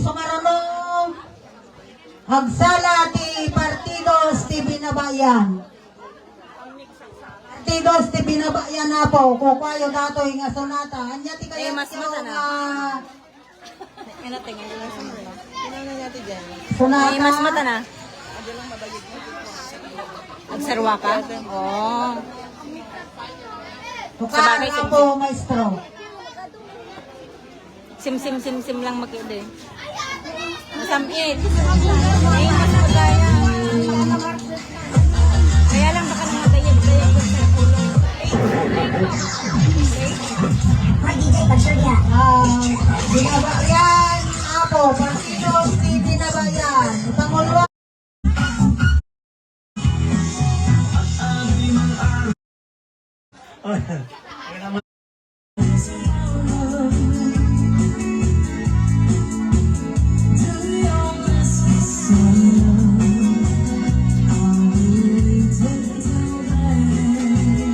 sumarunong hagsala ti Partidos ti Binabayan. Partidos ti Binabayan na po, kukwayo dato yung asunata. Anya ti kaya mas yung ano tingin nyo sa mga? Tinanong natin dyan. sunata. Mas mata na. Nagsarwa ka? Oo. Tukar na po, maestro. Sim lang makide. Masamit. Ay, mas magaya. Kaya lang baka nang magayag sa ulo. Binabayan ako, Partidos ti Binabayan. Pangulwa.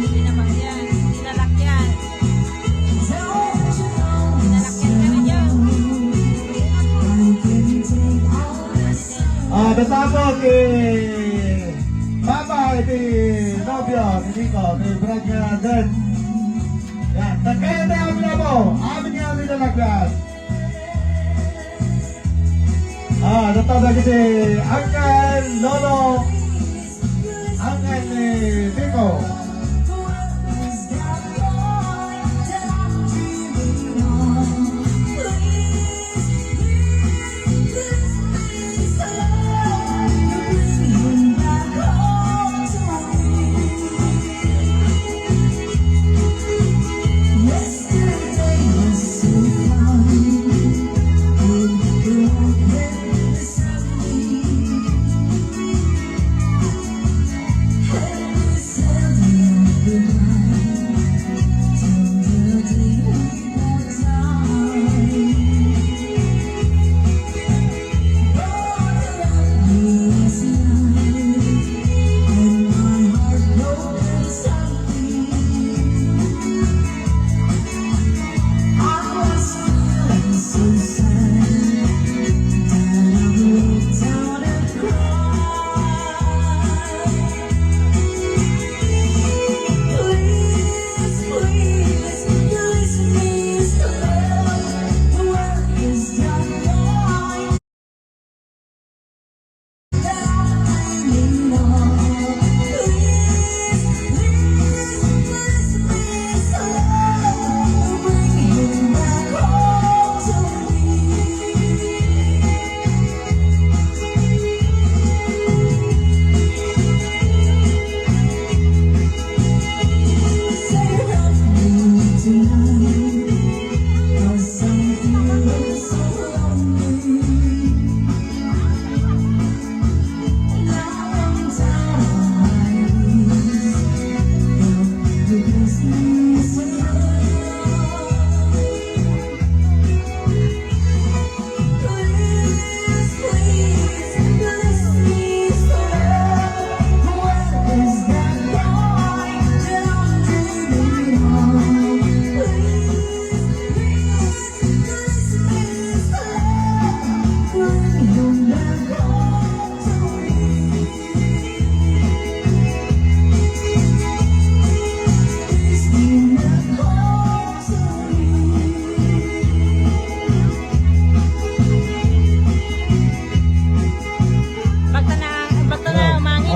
Binabayan. Dinalakyan. Dinalakyan ka na dyan. Natapos Papa, iti nobyo, ni Nico, ni Brad nga din. Yan, kaya na amin na po, amin nga nilalagyan. Natapos iti Uncle Lolo, Uncle ni Nico.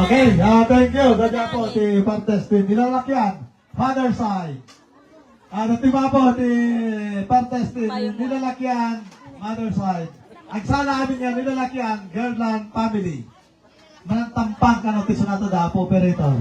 Okay, thank you. Dadya po ti Partes ti nilalakyan, father side. Natima po ti Partes ti nilalakyan, mother side. Ang sana amin nga nilalakyan, Girland family. Manang tampang ka no ti sunato da po operator.